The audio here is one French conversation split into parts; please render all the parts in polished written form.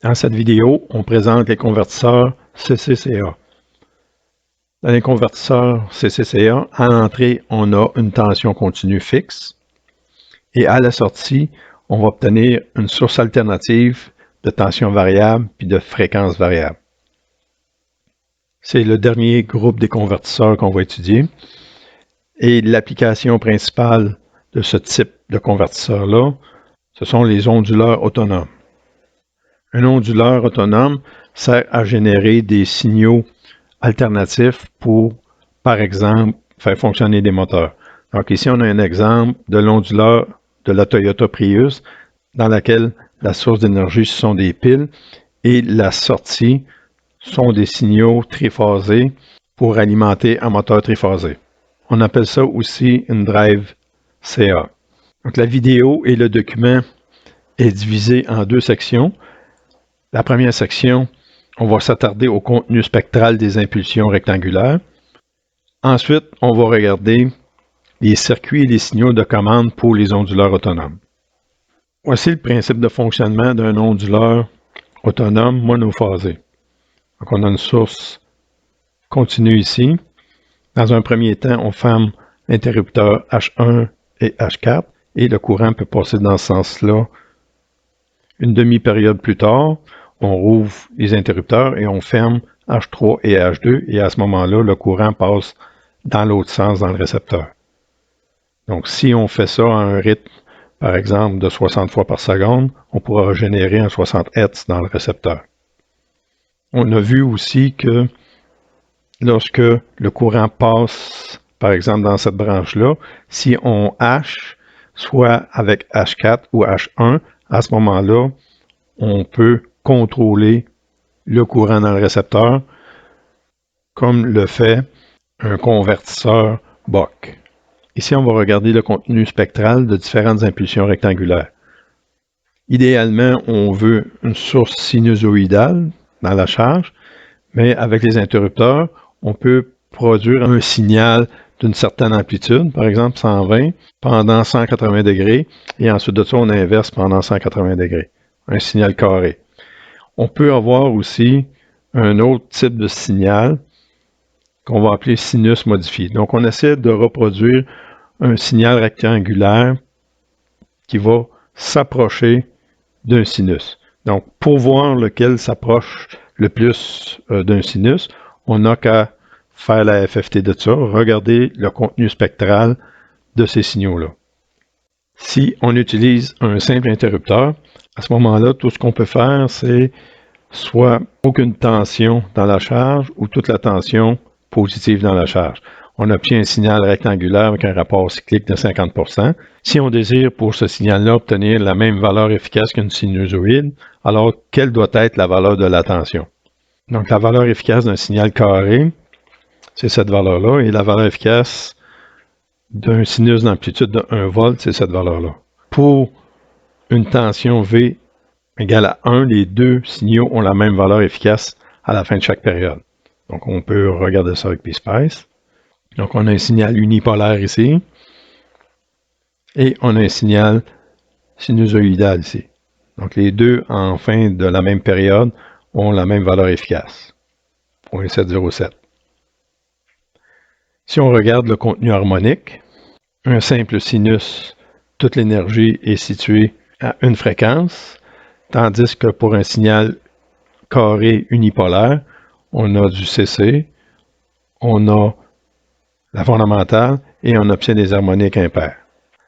Dans cette vidéo, on présente les convertisseurs CCCA. Dans les convertisseurs CCCA, à l'entrée, on a une tension continue fixe et à la sortie, on va obtenir une source alternative de tension variable puis de fréquence variable. C'est le dernier groupe des convertisseurs qu'on va étudier. Et l'application principale de ce type de convertisseur-là, ce sont les onduleurs autonomes. Un onduleur autonome sert à générer des signaux alternatifs pour, par exemple, faire fonctionner des moteurs. Donc ici, on a un exemple de l'onduleur de la Toyota Prius dans laquelle la source d'énergie ce sont des piles et la sortie sont des signaux triphasés pour alimenter un moteur triphasé. On appelle ça aussi une drive CA. Donc la vidéo et le document est divisé en deux sections. La première section, on va s'attarder au contenu spectral des impulsions rectangulaires. Ensuite, on va regarder les circuits et les signaux de commande pour les onduleurs autonomes. Voici le principe de fonctionnement d'un onduleur autonome monophasé. Donc, on a une source continue ici. Dans un premier temps, on ferme l'interrupteur H1 et H4 et le courant peut passer dans ce sens-là. Une demi-période plus tard, on rouvre les interrupteurs et on ferme H3 et H2 et à ce moment-là, le courant passe dans l'autre sens dans le récepteur. Donc, si on fait ça à un rythme, par exemple, de 60 fois par seconde, on pourra générer un 60 Hz dans le récepteur. On a vu aussi que lorsque le courant passe, par exemple, dans cette branche-là, si on H, soit avec H4 ou H1, à ce moment-là, on peut contrôler le courant dans le récepteur comme le fait un convertisseur Buck. Ici, on va regarder le contenu spectral de différentes impulsions rectangulaires. Idéalement, on veut une source sinusoïdale dans la charge, mais avec les interrupteurs, on peut produire un signal d'une certaine amplitude, par exemple 120, pendant 180 degrés, et ensuite de ça, on inverse pendant 180 degrés, un signal carré. On peut avoir aussi un autre type de signal qu'on va appeler sinus modifié. Donc, on essaie de reproduire un signal rectangulaire qui va s'approcher d'un sinus. Donc, pour voir lequel s'approche le plus d'un sinus, on n'a qu'à faire la FFT de ça, regarder le contenu spectral de ces signaux-là. Si on utilise un simple interrupteur, à ce moment-là, tout ce qu'on peut faire, c'est soit aucune tension dans la charge ou toute la tension positive dans la charge. On obtient un signal rectangulaire avec un rapport cyclique de 50%. Si on désire pour ce signal-là obtenir la même valeur efficace qu'une sinusoïde, alors quelle doit être la valeur de la tension? Donc la valeur efficace d'un signal carré, c'est cette valeur-là, et la valeur efficace d'un sinus d'amplitude de 1 volt, c'est cette valeur-là. Pour une tension V égale à 1, les deux signaux ont la même valeur efficace à la fin de chaque période. Donc on peut regarder ça avec PSpice. Donc, on a un signal unipolaire ici et on a un signal sinusoïdal ici. Donc, les deux, en fin de la même période, ont la même valeur efficace, 0.707. Si on regarde le contenu harmonique, un simple sinus, toute l'énergie est située à une fréquence, tandis que pour un signal carré unipolaire, on a du CC, on a la fondamentale, et on obtient des harmoniques impaires.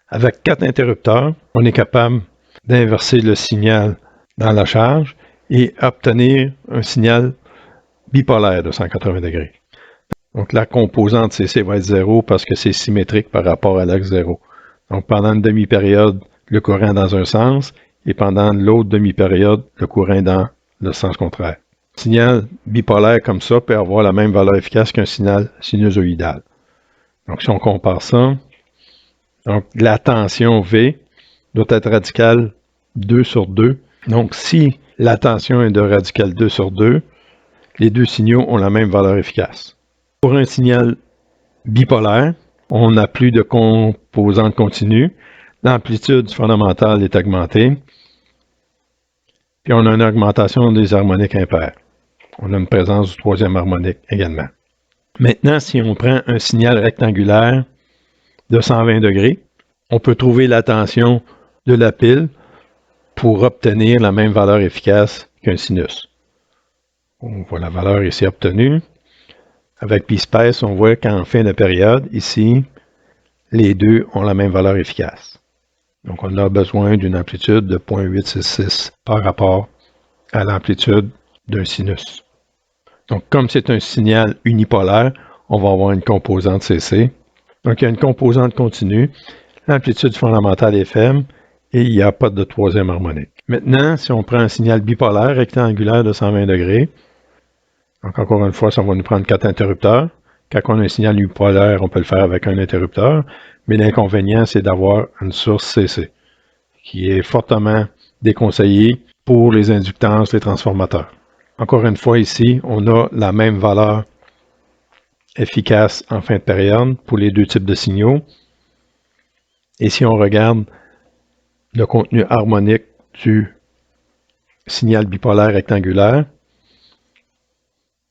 Avec 4 interrupteurs, on est capable d'inverser le signal dans la charge et obtenir un signal bipolaire de 180 degrés. Donc la composante CC va être 0 parce que c'est symétrique par rapport à l'axe 0. Donc pendant une demi-période, le courant dans un sens et pendant l'autre demi-période, le courant dans le sens contraire. Un signal bipolaire comme ça peut avoir la même valeur efficace qu'un signal sinusoïdal. Donc, si on compare ça, donc la tension V doit être radicale 2 sur 2. Donc, si la tension est de radicale 2 sur 2, les deux signaux ont la même valeur efficace. Pour un signal bipolaire, on n'a plus de composante continue. L'amplitude fondamentale est augmentée. Puis on a une augmentation des harmoniques impaires. On a une présence du troisième harmonique également. Maintenant, si on prend un signal rectangulaire de 120 degrés, on peut trouver la tension de la pile pour obtenir la même valeur efficace qu'un sinus. On voit la valeur ici obtenue. Avec PSpace, on voit qu'en fin de période, ici, les deux ont la même valeur efficace. Donc, on a besoin d'une amplitude de 0.866 par rapport à l'amplitude d'un sinus. Donc, comme c'est un signal unipolaire, on va avoir une composante CC. Donc, il y a une composante continue, l'amplitude fondamentale est faible et il n'y a pas de troisième harmonique. Maintenant, si on prend un signal bipolaire rectangulaire de 120 degrés, donc encore une fois, ça va nous prendre 4 interrupteurs. Quand on a un signal unipolaire, on peut le faire avec un interrupteur, mais l'inconvénient, c'est d'avoir une source CC, qui est fortement déconseillée pour les inductances, les transformateurs. Encore une fois, ici, on a la même valeur efficace en fin de période pour les deux types de signaux. Et si on regarde le contenu harmonique du signal bipolaire rectangulaire,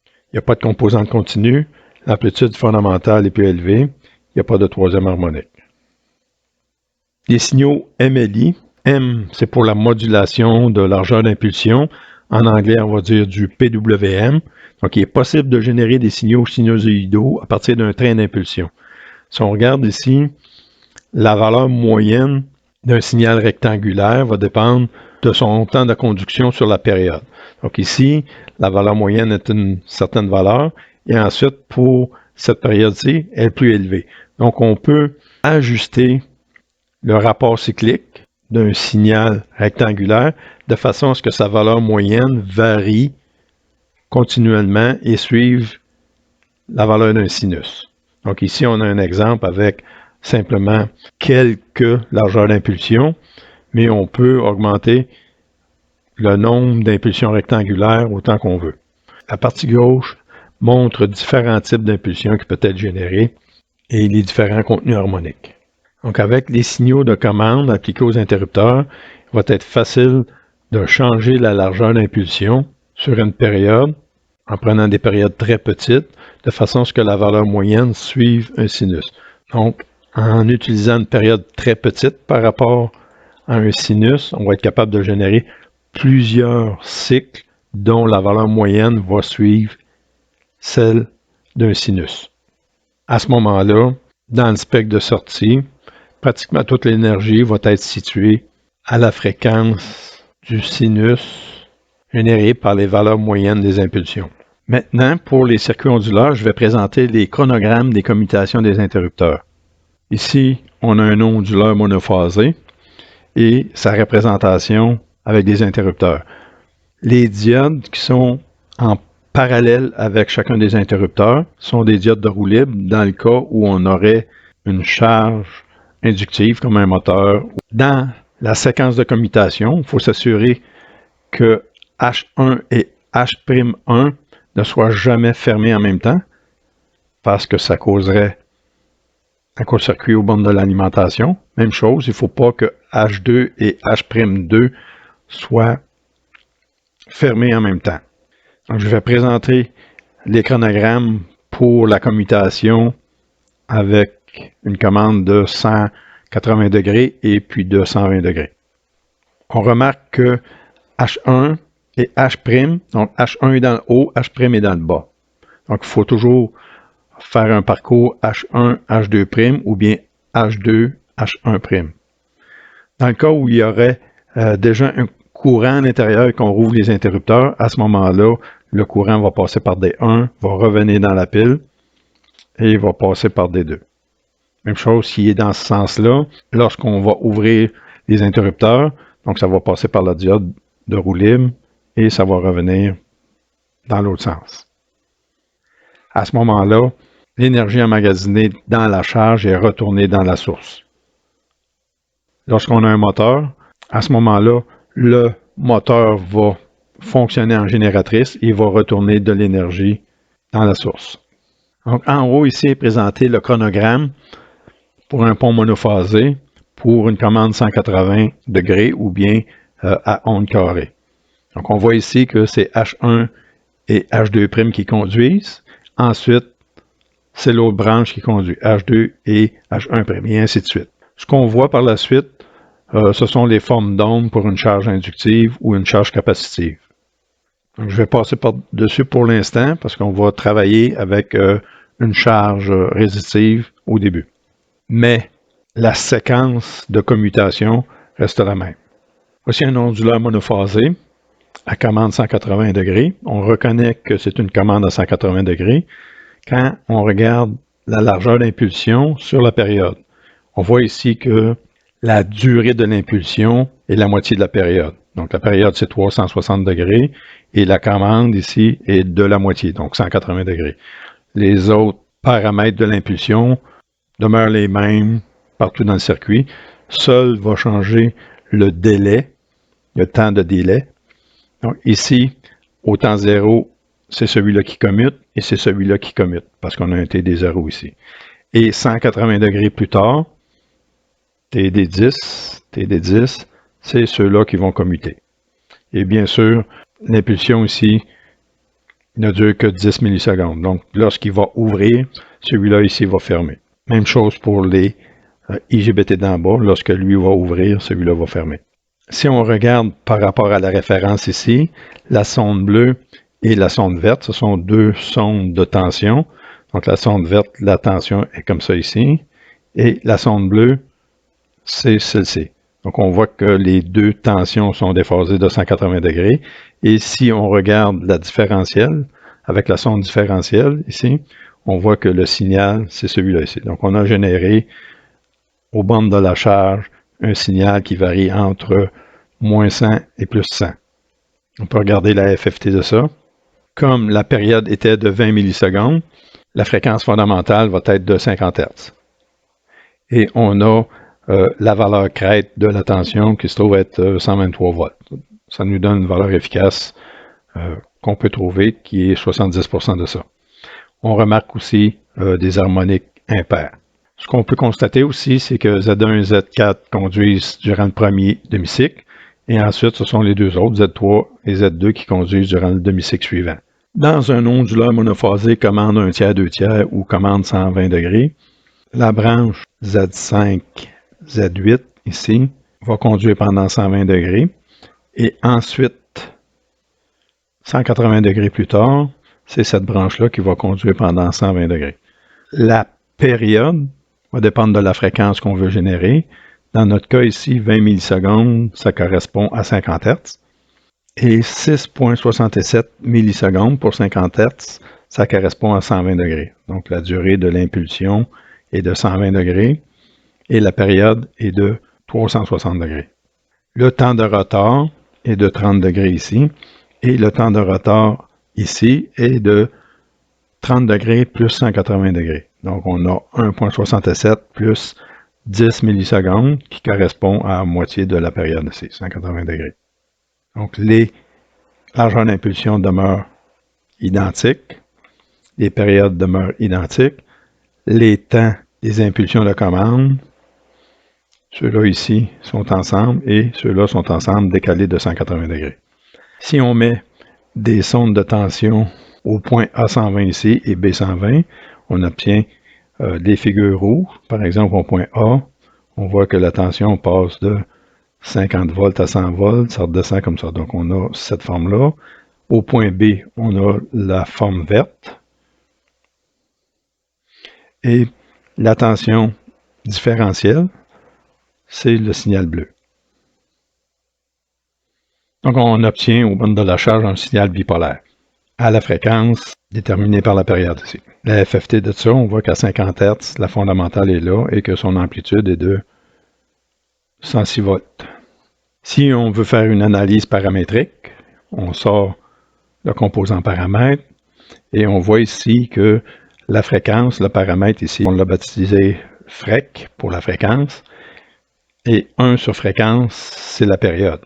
il n'y a pas de composante continue, l'amplitude fondamentale est plus élevée, il n'y a pas de troisième harmonique. Les signaux MLI, M c'est pour la modulation de largeur d'impulsion, en anglais on va dire du PWM, donc il est possible de générer des signaux sinusoïdaux à partir d'un train d'impulsion. Si on regarde ici, la valeur moyenne d'un signal rectangulaire va dépendre de son temps de conduction sur la période. Donc ici, la valeur moyenne est une certaine valeur, et ensuite, pour cette période-ci, elle est plus élevée. Donc, on peut ajuster le rapport cyclique d'un signal rectangulaire de façon à ce que sa valeur moyenne varie continuellement et suive la valeur d'un sinus. Donc ici, on a un exemple avec simplement quelques largeurs d'impulsion, mais on peut augmenter le nombre d'impulsions rectangulaires autant qu'on veut. La partie gauche montre différents types d'impulsions qui peuvent être générées et les différents contenus harmoniques. Donc avec les signaux de commande appliqués aux interrupteurs, il va être facile de changer la largeur d'impulsion sur une période en prenant des périodes très petites de façon à ce que la valeur moyenne suive un sinus. Donc en utilisant une période très petite par rapport à un sinus, on va être capable de générer plusieurs cycles dont la valeur moyenne va suivre celle d'un sinus. À ce moment-là, dans le spectre de sortie, pratiquement toute l'énergie va être située à la fréquence du sinus générée par les valeurs moyennes des impulsions. Maintenant, pour les circuits onduleurs, je vais présenter les chronogrammes des commutations des interrupteurs. Ici, on a un onduleur monophasé et sa représentation avec des interrupteurs. Les diodes qui sont en parallèle avec chacun des interrupteurs sont des diodes de roue libre dans le cas où on aurait une charge inductive comme un moteur. Dans la séquence de commutation, il faut s'assurer que H1 et H'1 ne soient jamais fermés en même temps parce que ça causerait un court-circuit au bornes de l'alimentation. Même chose, il ne faut pas que H2 et H'2 soient fermés en même temps. Donc, je vais présenter les chronogrammes pour la commutation avec une commande de 180 degrés et puis de 120 degrés. On remarque que H1 et H', donc H1 est dans le haut, H' est dans le bas. Donc, il faut toujours faire un parcours H1, H2' ou bien H2, H1'. Dans le cas où il y aurait déjà un courant à l'intérieur et qu'on rouvre les interrupteurs, à ce moment-là, le courant va passer par D1, va revenir dans la pile et va passer par D2. Même chose qui est dans ce sens-là, lorsqu'on va ouvrir les interrupteurs, donc ça va passer par la diode de roue libre et ça va revenir dans l'autre sens. À ce moment-là, l'énergie emmagasinée dans la charge est retournée dans la source. Lorsqu'on a un moteur, à ce moment-là, le moteur va fonctionner en génératrice et va retourner de l'énergie dans la source. Donc, en haut, ici est présenté le chronogramme pour un pont monophasé pour une commande 180 degrés ou bien à onde carrée. Donc, on voit ici que c'est H1 et H2' qui conduisent. Ensuite, c'est l'autre branche qui conduit, H2 et H1', et ainsi de suite. Ce qu'on voit par la suite, ce sont les formes d'ondes pour une charge inductive ou une charge capacitive. Donc, je vais passer par-dessus pour l'instant parce qu'on va travailler avec une charge résistive au début. Mais la séquence de commutation reste la même. Voici un onduleur monophasé à commande 180 degrés. On reconnaît que c'est une commande à 180 degrés quand on regarde la largeur d'impulsion sur la période. On voit ici que la durée de l'impulsion est la moitié de la période. Donc la période, c'est 360 degrés et la commande ici est de la moitié, donc 180 degrés. Les autres paramètres de l'impulsion demeurent les mêmes partout dans le circuit. Seul va changer le délai, le temps de délai. Donc ici, au temps zéro, c'est celui-là qui commute et c'est celui-là qui commute parce qu'on a un TD0 ici. Et 180 degrés plus tard, TD10, c'est ceux-là qui vont commuter. Et bien sûr, l'impulsion ici ne dure que 10 millisecondes. Donc, lorsqu'il va ouvrir, celui-là ici va fermer. Même chose pour les IGBT d'en bas. Lorsque lui va ouvrir, celui-là va fermer. Si on regarde par rapport à la référence ici, la sonde bleue et la sonde verte, ce sont deux sondes de tension. Donc, la sonde verte, la tension est comme ça ici. Et la sonde bleue, c'est celle-ci. Donc, on voit que les deux tensions sont déphasées de 180 degrés. Et si on regarde la différentielle, avec la sonde différentielle ici, on voit que le signal, c'est celui-là ici. Donc, on a généré aux bandes de la charge un signal qui varie entre moins 100 et plus 100. On peut regarder la FFT de ça. Comme la période était de 20 millisecondes, la fréquence fondamentale va être de 50 Hz. Et on a la valeur crête de la tension qui se trouve être 123 volts. Ça nous donne une valeur efficace qu'on peut trouver qui est 70% de ça. On remarque aussi des harmoniques impaires. Ce qu'on peut constater aussi, c'est que Z1 et Z4 conduisent durant le premier demi-cycle, et ensuite, ce sont les deux autres, Z3 et Z2, qui conduisent durant le demi-cycle suivant. Dans un onduleur monophasé commande 1 tiers, 2 tiers ou commande 120 degrés, la branche Z5, Z8, ici, va conduire pendant 120 degrés, et ensuite, 180 degrés plus tard, c'est cette branche-là qui va conduire pendant 120 degrés. La période va dépendre de la fréquence qu'on veut générer. Dans notre cas ici, 20 millisecondes, ça correspond à 50 Hz. Et 6,67 millisecondes pour 50 Hz, ça correspond à 120 degrés. Donc la durée de l'impulsion est de 120 degrés et la période est de 360 degrés. Le temps de retard est de 30 degrés ici et le temps de retard ici est de 30 degrés plus 180 degrés. Donc, on a 1,67 plus 10 millisecondes qui correspond à la moitié de la période ici, 180 degrés. Donc, les largeurs d'impulsion demeurent identiques, les périodes demeurent identiques, les temps des impulsions de commande, ceux-là ici sont ensemble et ceux-là sont ensemble décalés de 180 degrés. Si on met des sondes de tension au point A120 ici et B120, on obtient des figures rouges. Par exemple, au point A, on voit que la tension passe de 50 volts à 100 volts, ça redescend comme ça. Donc, on a cette forme-là. Au point B, on a la forme verte. Et la tension différentielle, c'est le signal bleu. Donc, on obtient au bande de la charge un signal bipolaire à la fréquence déterminée par la période ici. La FFT de ça, on voit qu'à 50 Hz, la fondamentale est là et que son amplitude est de 106 volts. Si on veut faire une analyse paramétrique, on sort le composant paramètre et on voit ici que la fréquence, le paramètre ici, on l'a baptisé FREC pour la fréquence et 1 sur fréquence, c'est la période.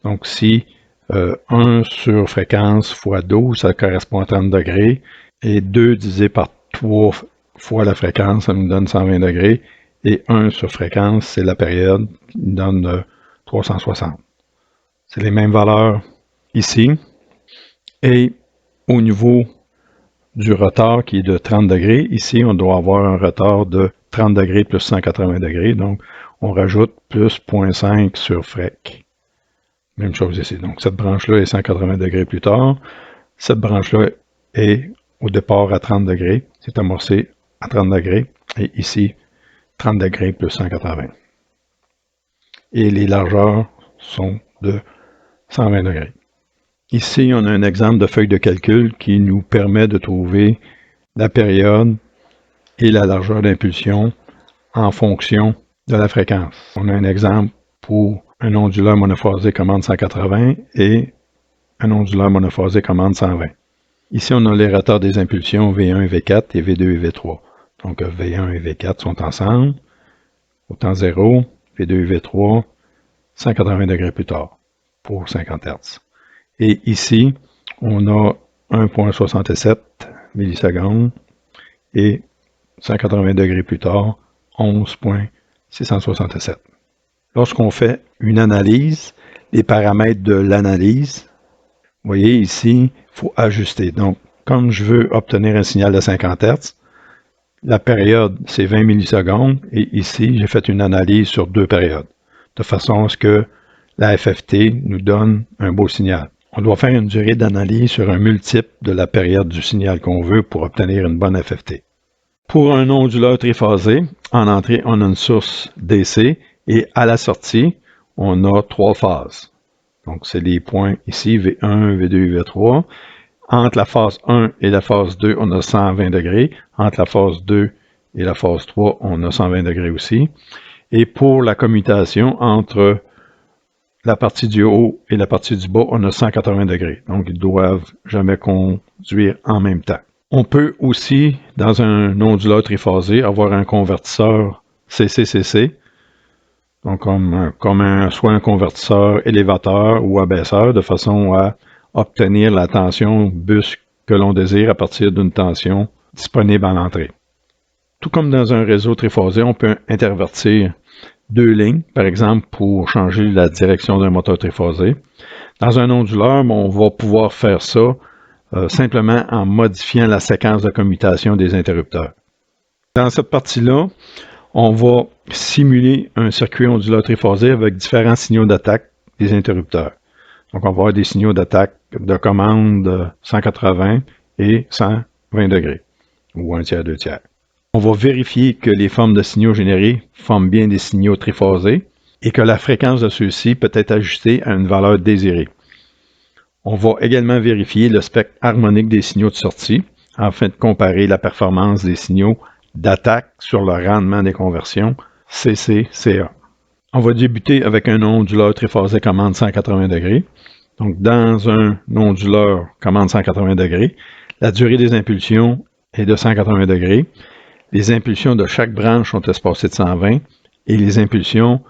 Donc si 1 sur fréquence fois 12, ça correspond à 30 degrés. Et 2 divisé par 3 fois la fréquence, ça nous donne 120 degrés. Et 1 sur fréquence, c'est la période qui nous donne 360. C'est les mêmes valeurs ici. Et au niveau du retard qui est de 30 degrés, ici, on doit avoir un retard de 30 degrés plus 180 degrés. Donc, on rajoute plus 0,5 sur FREC. Même chose ici. Donc, cette branche-là est 180 degrés plus tard. Cette branche-là est au départ à 30 degrés. C'est amorcé à 30 degrés. Et ici, 30 degrés plus 180. Et les largeurs sont de 120 degrés. Ici, on a un exemple de feuille de calcul qui nous permet de trouver la période et la largeur d'impulsion en fonction de la fréquence. On a un exemple pour un onduleur monophasé commande 180 et un onduleur monophasé commande 120. Ici, on a les retards des impulsions V1 et V4 et V2 et V3. Donc, V1 et V4 sont ensemble. Au temps 0, V2 et V3, 180 degrés plus tard pour 50 Hz. Et ici, on a 1,67 millisecondes et 180 degrés plus tard, 11,667. Lorsqu'on fait une analyse, les paramètres de l'analyse, vous voyez ici, il faut ajuster. Donc, comme je veux obtenir un signal de 50 Hz, la période, c'est 20 millisecondes, et ici, j'ai fait une analyse sur 2 périodes, de façon à ce que la FFT nous donne un beau signal. On doit faire une durée d'analyse sur un multiple de la période du signal qu'on veut pour obtenir une bonne FFT. Pour un onduleur triphasé, en entrée, on a une source DC, et à la sortie, on a 3 phases. Donc, c'est les points ici, V1, V2 et V3. Entre la phase 1 et la phase 2, on a 120 degrés. Entre la phase 2 et la phase 3, on a 120 degrés aussi. Et pour la commutation entre la partie du haut et la partie du bas, on a 180 degrés. Donc, ils doivent jamais conduire en même temps. On peut aussi, dans un onduleur triphasé, avoir un convertisseur CCCC, donc soit un convertisseur élévateur ou abaisseur, de façon à obtenir la tension bus que l'on désire à partir d'une tension disponible à l'entrée. Tout comme dans un réseau triphasé, on peut intervertir 2 lignes, par exemple, pour changer la direction d'un moteur triphasé. Dans un onduleur, on va pouvoir faire ça simplement en modifiant la séquence de commutation des interrupteurs. Dans cette partie-là, on va simuler un circuit onduleur triphasé avec différents signaux d'attaque des interrupteurs. Donc, on va avoir des signaux d'attaque de commande 180 et 120 degrés, ou 1 tiers, 2 tiers. On va vérifier que les formes de signaux générés forment bien des signaux triphasés et que la fréquence de ceux-ci peut être ajustée à une valeur désirée. On va également vérifier le spectre harmonique des signaux de sortie afin de comparer la performance des signaux d'attaque sur le rendement des conversions CCCA. On va débuter avec un onduleur triphasé commande 180 degrés. Donc, dans un onduleur commande 180 degrés, la durée des impulsions est de 180 degrés. Les impulsions de chaque branche sont espacées de 120 et les impulsions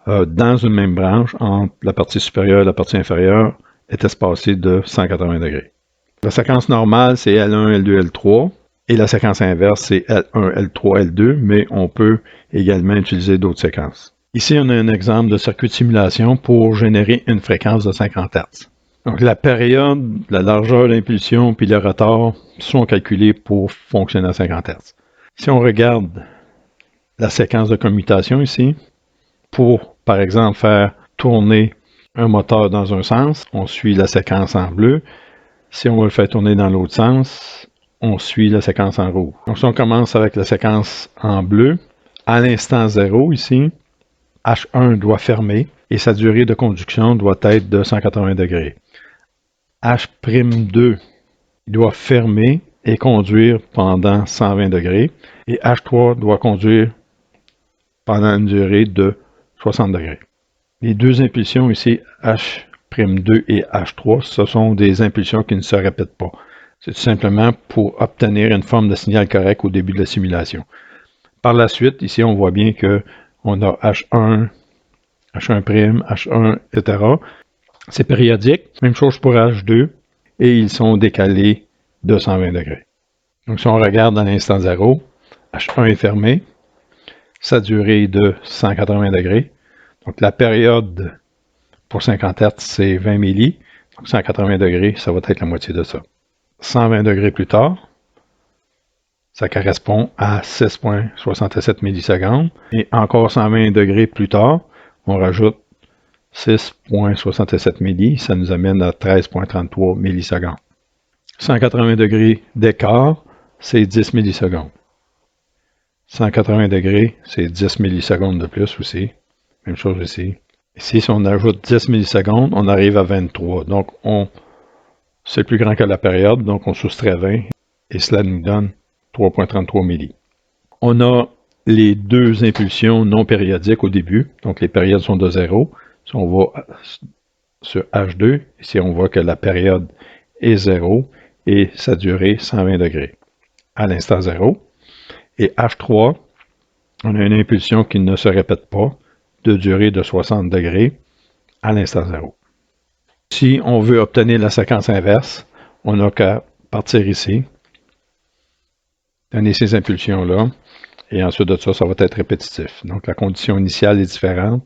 dans une même branche, entre la partie supérieure et la partie inférieure, est espacée de 180 degrés. La séquence normale, c'est L1, L2, L3 et la séquence inverse, c'est L1, L3, L2, mais on peut également utiliser d'autres séquences. Ici, on a un exemple de circuit de simulation pour générer une fréquence de 50 Hz. Donc, la période, la largeur d'impulsion puis le retard sont calculés pour fonctionner à 50 Hz. Si on regarde la séquence de commutation ici, pour, par exemple, faire tourner un moteur dans un sens, on suit la séquence en bleu. Si on veut le faire tourner dans l'autre sens, on suit la séquence en rouge. Donc, si on commence avec la séquence en bleu, à l'instant 0 ici, H1 doit fermer et sa durée de conduction doit être de 180 degrés. H'2 doit fermer et conduire pendant 120 degrés. Et H3 doit conduire pendant une durée de 60 degrés. Les deux impulsions ici, H'2 et H3, ce sont des impulsions qui ne se répètent pas. C'est tout simplement pour obtenir une forme de signal correct au début de la simulation. Par la suite, ici, on voit bien qu'on a H1, H1', H1, etc. C'est périodique. Même chose pour H2. Et ils sont décalés de 120 degrés. Donc, si on regarde à l'instant 0, H1 est fermé. Sa durée est de 180 degrés. Donc, la période pour 50 Hz, c'est 20 milli. Donc 180 degrés, ça va être la moitié de ça. 120 degrés plus tard, ça correspond à 6,67 millisecondes. Et encore 120 degrés plus tard, on rajoute 6,67 milli, ça nous amène à 13,33 millisecondes. 180 degrés d'écart, c'est 10 millisecondes. 180 degrés, c'est 10 millisecondes de plus aussi. Même chose ici. Ici, si on ajoute 10 millisecondes, on arrive à 23. Donc, c'est plus grand que la période, donc on soustrait 20 et cela nous donne 3,33 milli. On a les deux impulsions non périodiques au début, donc les périodes sont de 0. Si on va sur H2, ici on voit que la période est 0 et sa durée 120 degrés à l'instant 0. Et H3, on a une impulsion qui ne se répète pas, de durée de 60 degrés à l'instant 0. Si on veut obtenir la séquence inverse, on n'a qu'à partir ici, donner ces impulsions-là, et ensuite de ça, ça va être répétitif. Donc la condition initiale est différente,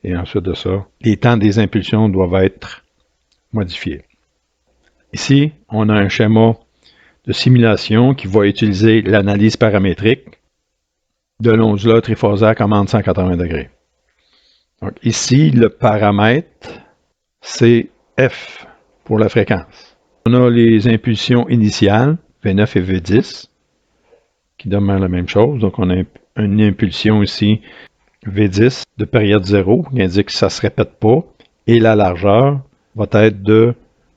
et ensuite de ça, les temps des impulsions doivent être modifiés. Ici, on a un schéma de simulation qui va utiliser l'analyse paramétrique de l'onduleur triphasé à commande 180 degrés. Donc ici, le paramètre, c'est F pour la fréquence. On a les impulsions initiales, V9 et V10, qui demeurent la même chose. Donc on a une impulsion ici, V10, de période 0, qui indique que ça ne se répète pas, et la largeur va être de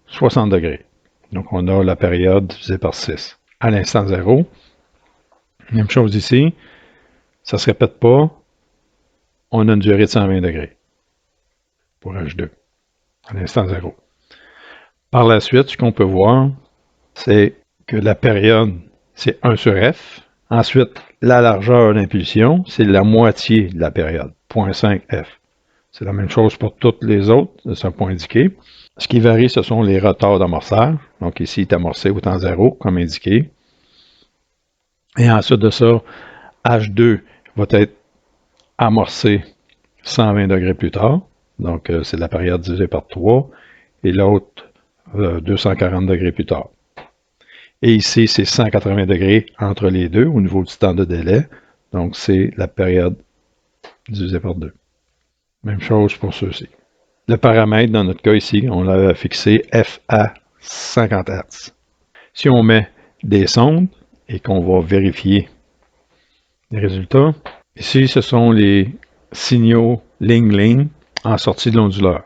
60 degrés. Donc on a la période divisée par 6. À l'instant 0, même chose ici, ça ne se répète pas, on a une durée de 120 degrés pour H2, à l'instant 0. Par la suite, ce qu'on peut voir, c'est que la période, c'est 1 sur F. Ensuite, la largeur d'impulsion, c'est la moitié de la période, 0,5 F. C'est la même chose pour toutes les autres, c'est un point indiqué. Ce qui varie, ce sont les retards d'amorçage. Donc ici, il est amorcé au temps 0, comme indiqué. Et ensuite de ça, H2 va être amorcé 120 degrés plus tard. Donc, c'est la période divisée par 3. Et l'autre, 240 degrés plus tard. Et ici, c'est 180 degrés entre les deux au niveau du temps de délai. Donc, c'est la période divisée par 2. Même chose pour ceux-ci. Le paramètre, dans notre cas ici, on l'a fixé F à 50 Hz. Si on met des sondes et qu'on va vérifier les résultats, ici, ce sont les signaux ligne-ligne en sortie de l'onduleur.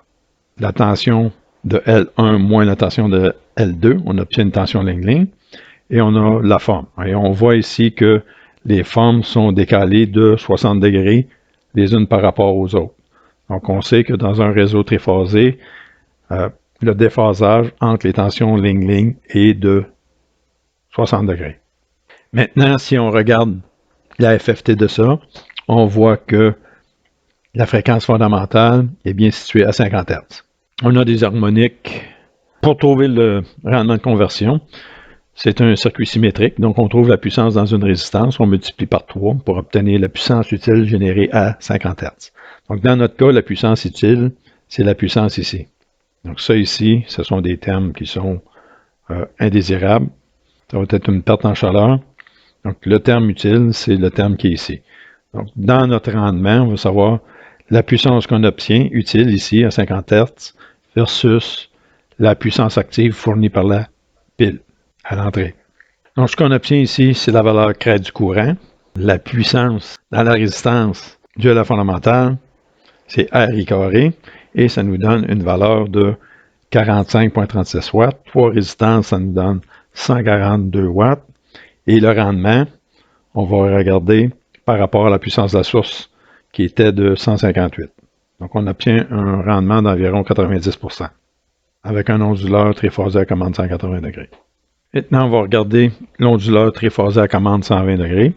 La tension de L1 moins la tension de L2, on obtient une tension ligne-ligne, et on a la forme. Et on voit ici que les formes sont décalées de 60 degrés les unes par rapport aux autres. Donc on sait que dans un réseau triphasé, le déphasage entre les tensions ligne-ligne est de 60 degrés. Maintenant, si on regarde la FFT de ça, on voit que la fréquence fondamentale est bien située à 50 Hz. On a des harmoniques. Pour trouver le rendement de conversion, c'est un circuit symétrique. Donc, on trouve la puissance dans une résistance, on multiplie par 3 pour obtenir la puissance utile générée à 50 Hz. Donc, dans notre cas, la puissance utile, c'est la puissance ici. Donc, ça ici, ce sont des termes qui sont indésirables. Ça va être une perte en chaleur. Donc, le terme utile, c'est le terme qui est ici. Donc, dans notre rendement, on va savoir la puissance qu'on obtient utile ici à 50 Hz versus la puissance active fournie par la pile à l'entrée. Donc, ce qu'on obtient ici, c'est la valeur crête du courant. La puissance dans la résistance due à la fondamentale, c'est RI carré, et ça nous donne une valeur de 45,36 watts. Pour résistance, ça nous donne 142 watts. Et le rendement, on va regarder par rapport à la puissance de la source, qui était de 158. Donc, on obtient un rendement d'environ 90%, avec un onduleur triphasé à commande 180 degrés. Maintenant, on va regarder l'onduleur triphasé à commande 120 degrés.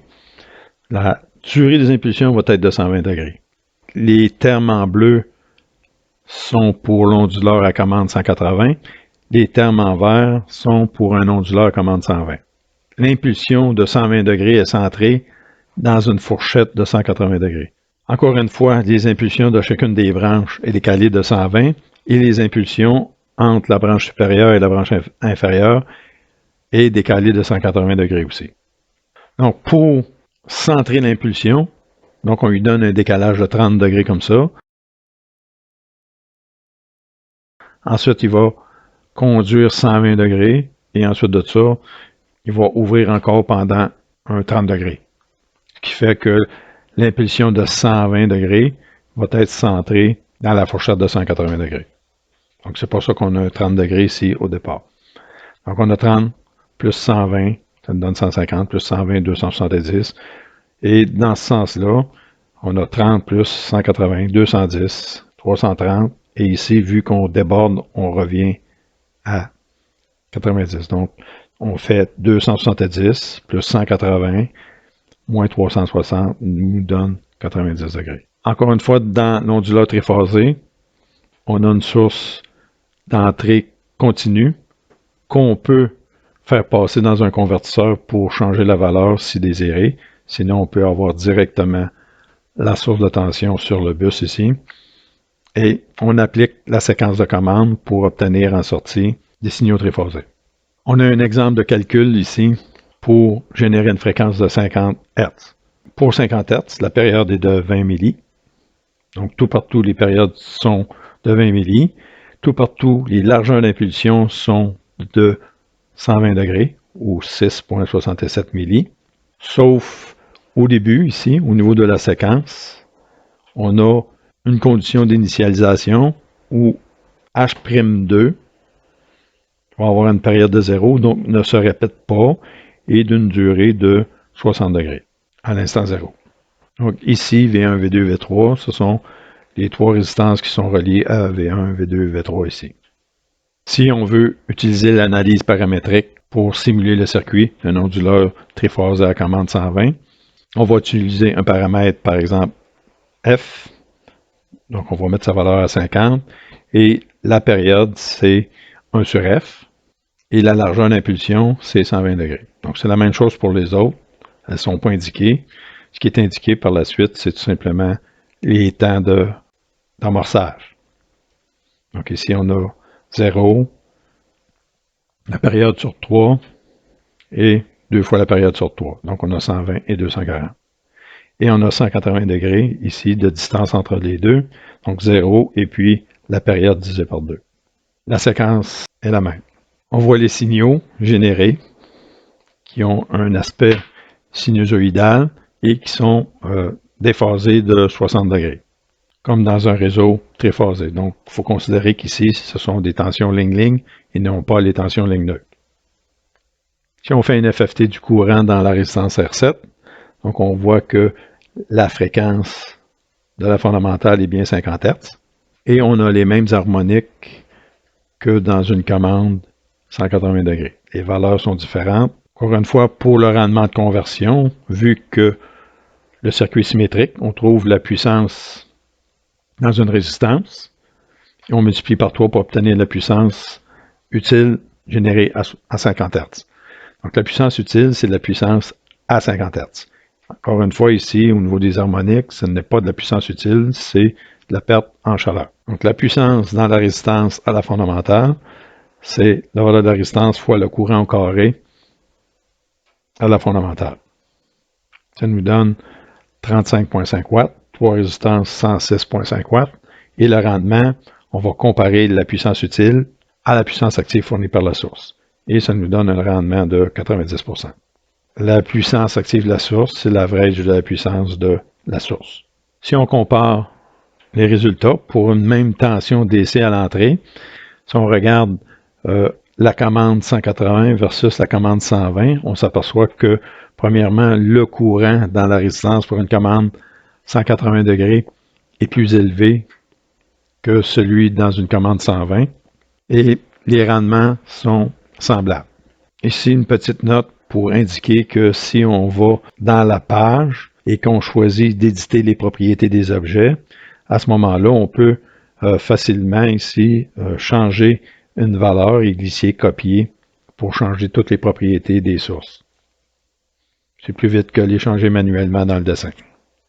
La durée des impulsions va être de 120 degrés. Les termes en bleu sont pour l'onduleur à commande 180. Les termes en vert sont pour un onduleur à commande 120. L'impulsion de 120 degrés est centrée dans une fourchette de 180 degrés. Encore une fois, les impulsions de chacune des branches est décalée de 120 et les impulsions entre la branche supérieure et la branche inférieure est décalé de 180 degrés aussi. Donc, pour centrer l'impulsion, donc on lui donne un décalage de 30 degrés comme ça. Ensuite, il va conduire 120 degrés et ensuite de ça, il va ouvrir encore pendant un 30 degrés. Ce qui fait que l'impulsion de 120 degrés va être centrée dans la fourchette de 180 degrés. Donc, c'est pour ça qu'on a un 30 degrés ici au départ. Donc, on a 30 plus 120, ça nous donne 150, plus 120, 270. Et dans ce sens-là, on a 30 plus 180, 210, 330. Et ici, vu qu'on déborde, on revient à 90. Donc, on fait 270 plus 180 moins 360 nous donne 90 degrés. Encore une fois, dans l'onduleur triphasé, on a une source d'entrée continue qu'on peut faire passer dans un convertisseur pour changer la valeur si désiré. Sinon, on peut avoir directement la source de tension sur le bus ici. Et on applique la séquence de commande pour obtenir en sortie des signaux triphasés. On a un exemple de calcul ici pour générer une fréquence de 50 Hz. Pour 50 Hz, la période est de 20 milli. Donc, tout partout, les périodes sont de 20 milli. Tout partout, les largeurs d'impulsion sont de 120 degrés ou 6,67 milli. Sauf au début, ici, au niveau de la séquence, on a une condition d'initialisation où H'2 va avoir une période de 0, donc ne se répète pas, et d'une durée de 60 degrés à l'instant 0. Donc ici, V1, V2, V3, ce sont les trois résistances qui sont reliées à V1, V2, V3 ici. Si on veut utiliser l'analyse paramétrique pour simuler le circuit d'un onduleur triphasé à commande 120, on va utiliser un paramètre, par exemple, F. Donc, on va mettre sa valeur à 50. Et la période, c'est 1 sur F. Et la largeur d'impulsion, c'est 120 degrés. Donc, c'est la même chose pour les autres. Elles ne sont pas indiquées. Ce qui est indiqué par la suite, c'est tout simplement les temps d'amorçage. Donc, ici, on a 0, la période sur 3, et 2 fois la période sur 3. Donc, on a 120 et 240. Et on a 180 degrés ici de distance entre les deux. Donc 0 et puis la période divisée par 2. La séquence est la même. On voit les signaux générés qui ont un aspect sinusoïdal et qui sont déphasés de 60 degrés, comme dans un réseau triphasé. Donc, il faut considérer qu'ici, ce sont des tensions ligne-ligne et non pas les tensions ligne-neutre. Si on fait une FFT du courant dans la résistance R7, donc on voit que la fréquence de la fondamentale est bien 50 Hz. Et on a les mêmes harmoniques que dans une commande 180 degrés. Les valeurs sont différentes. Encore une fois, pour le rendement de conversion, vu que le circuit est symétrique, on trouve la puissance dans une résistance. Et on multiplie par 3 pour obtenir la puissance utile générée à 50 Hz. Donc la puissance utile, c'est la puissance à 50 Hz. Encore une fois, ici, au niveau des harmoniques, ce n'est pas de la puissance utile, c'est de la perte en chaleur. Donc, la puissance dans la résistance à la fondamentale, c'est la valeur de la résistance fois le courant au carré à la fondamentale. Ça nous donne 35,5 watts, 3 résistances 106,5 watts. Et le rendement, on va comparer la puissance utile à la puissance active fournie par la source. Et ça nous donne un rendement de 90%. La puissance active de la source, c'est l'average de la puissance de la source. Si on compare les résultats pour une même tension DC à l'entrée, si on regarde la commande 180 versus la commande 120, on s'aperçoit que, premièrement, le courant dans la résistance pour une commande 180 degrés est plus élevé que celui dans une commande 120 et les rendements sont semblables. Ici, une petite note pour indiquer que si on va dans la page et qu'on choisit d'éditer les propriétés des objets, à ce moment-là, on peut facilement ici changer une valeur et glisser copier pour changer toutes les propriétés des sources. C'est plus vite que les changer manuellement dans le dessin.